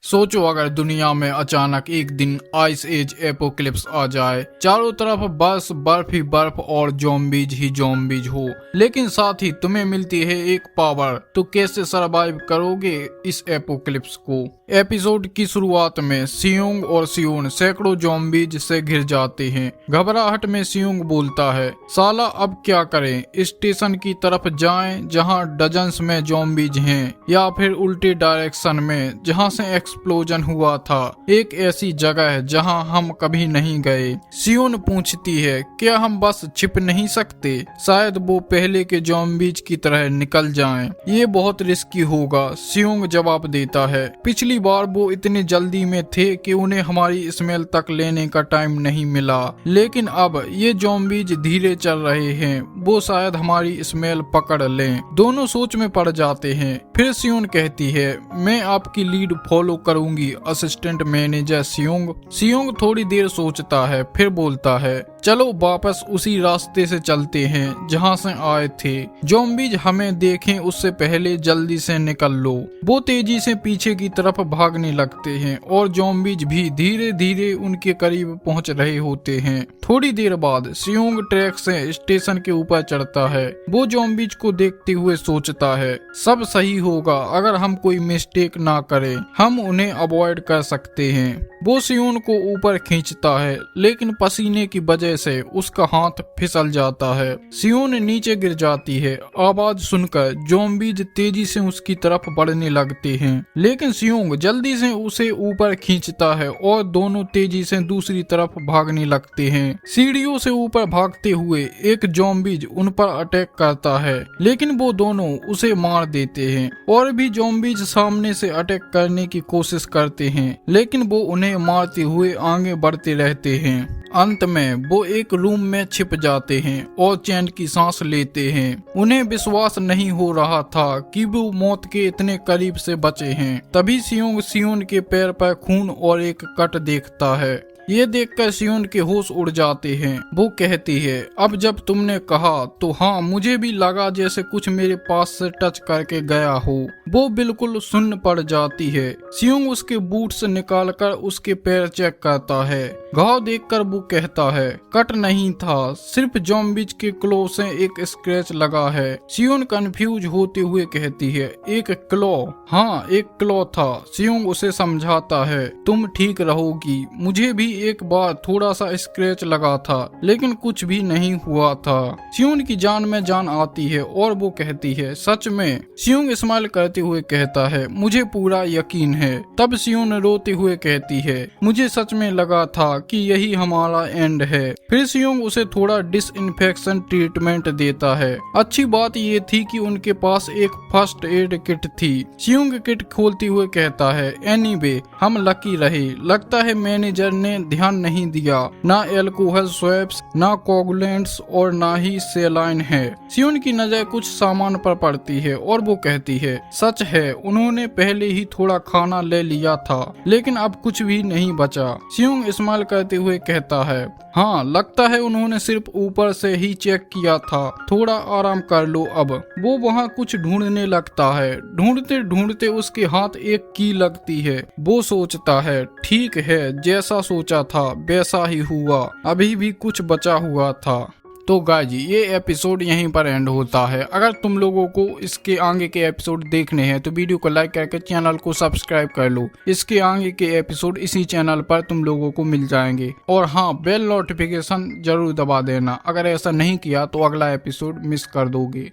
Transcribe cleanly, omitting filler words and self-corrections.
सोचो अगर दुनिया में अचानक एक दिन आइस एज एपोक्लिप्स आ जाए, चारों तरफ बस बर्फ ही बर्फ और ज़ॉम्बीज ही ज़ॉम्बीज हो, लेकिन साथ ही तुम्हें मिलती है एक पावर। तो कैसे सरवाइव करोगे इस एपोक्लिप्स को? एपिसोड की शुरुआत में सियोंग और सियोन सैकड़ों ज़ॉम्बीज से घिर जाते हैं। घबराहट में सियोंग बोलता है, साला अब क्या करें? स्टेशन की तरफ जाएं जहां डजन्स में ज़ॉम्बीज हैं, या फिर उल्टे डायरेक्शन में जहां से एक्सप्लोजन हुआ था, एक ऐसी जगह है जहां हम कभी नहीं गए। सियोन पूछती है, क्या हम बस छिप नहीं सकते? शायद वो पहले के ज़ॉम्बीज की तरह निकल जाएं। ये बहुत रिस्की होगा, सियोंग जवाब देता है। पिछली बार वो इतने जल्दी में थे कि उन्हें हमारी स्मेल तक लेने का टाइम नहीं मिला, लेकिन अब ये ज़ॉम्बीज धीरे चल रहे हैं, वो शायद हमारी स्मेल पकड़ लें। दोनों सोच में पड़ जाते हैं। फिर सियोन कहती है, मैं आपकी लीड फॉलो करूंगी असिस्टेंट मैनेजर सियोंग। सियोंग थोड़ी देर सोचता है, फिर बोलता है, चलो वापस उसी रास्ते से चलते हैं जहां से आए थे। ज़ॉम्बीज हमें देखें उससे पहले जल्दी से निकल लो। वो तेजी से पीछे की तरफ भागने लगते हैं और ज़ॉम्बीज भी धीरे धीरे उनके करीब पहुंच रहे होते हैं। थोड़ी देर बाद सियोंग ट्रैक से स्टेशन के ऊपर चढ़ता है। वो ज़ॉम्बीज को देखते हुए सोचता है, सब सही होगा अगर हम कोई मिस्टेक ना करें, हम उन्हें अवॉइड कर सकते हैं। वो सियोन को ऊपर खींचता है, लेकिन पसीने की वजह से उसका हाथ फिसल जाता है। सियोन नीचे गिर जाती है। आवाज सुनकर ज़ॉम्बीज तेजी से उसकी तरफ बढ़ने लगते हैं, लेकिन सियोंग जल्दी से उसे ऊपर खींचता है और दोनों तेजी से दूसरी तरफ भागने लगते हैं। सीढ़ियों से ऊपर भागते हुए एक ज़ॉम्बीज उन पर अटैक करता है, लेकिन वो दोनों उसे मार देते हैं। और भी ज़ॉम्बीज सामने से अटैक करने की कोशिश करते हैं, लेकिन वो उन्हें मारते हुए आगे बढ़ते रहते हैं। अंत में वो एक रूम में छिप जाते हैं और चैन की सांस लेते हैं। उन्हें विश्वास नहीं हो रहा था कि वो मौत के इतने करीब से बचे हैं। तभी सियोंग सियोन के पैर पर खून और एक कट देखता है। ये देखकर सियोन के होश उड़ जाते हैं। वो कहती है, अब जब तुमने कहा तो हाँ, मुझे भी लगा जैसे कुछ मेरे पास से टच करके गया हो। वो बिल्कुल सुन्न पड़ जाती है। सियोंग उसके बूट्स निकालकर उसके पैर चेक करता है। घाव देखकर वो कहता है, कट नहीं था, सिर्फ ज़ॉम्बीज के क्लो से एक स्क्रैच लगा है। सियोन कंफ्यूज होते हुए कहती है, एक क्लो? हाँ, एक क्लो था। सियोंग उसे समझाता है, तुम ठीक रहोगी, मुझे भी एक बार थोड़ा सा स्क्रैच लगा था, लेकिन कुछ भी नहीं हुआ था। सियोन की जान में जान आती है और वो कहती है, सच में? सियोंग स्माइल करते हुए कहता है, मुझे पूरा यकीन है। तब सियोन रोते हुए कहती है, मुझे सच में लगा था कि यही हमारा एंड है। फिर सियोंग उसे थोड़ा डिसइंफेक्शन ट्रीटमेंट देता है। अच्छी बात ये थी कि उनके पास एक फर्स्ट एड किट थी। सियोंग किट खोलते हुए कहता है, एनीवे, हम लकी रहे। लगता है मैनेजर ने ध्यान नहीं दिया। ना एल्कोहल स्वैप्स, ना कोगुलेंट्स और ना ही सेलाइन है। सियोन की नजर कुछ सामान पर पड़ती है और वो कहती है, सच है, उन्होंने पहले ही थोड़ा खाना ले लिया था, लेकिन अब कुछ भी नहीं बचा। सियोंग स्माइल करते हुए कहता है, हाँ, लगता है उन्होंने सिर्फ ऊपर से ही चेक किया था, थोड़ा आराम कर लो अब। वो वहाँ कुछ ढूंढने लगता है। ढूंढते ढूंढते उसके हाथ एक की लगती है। वो सोचता है, ठीक है, जैसा सोचा था वैसा ही हुआ, अभी भी कुछ बचा हुआ था। तो गाइस, ये एपिसोड यहीं पर एंड होता है। अगर तुम लोगों को इसके आगे के एपिसोड देखने हैं तो वीडियो को लाइक करके चैनल को सब्सक्राइब कर लो। इसके आगे के एपिसोड इसी चैनल पर तुम लोगों को मिल जाएंगे। और हाँ, बेल नोटिफिकेशन जरूर दबा देना। अगर ऐसा नहीं किया तो अगला एपिसोड मिस कर दोगे।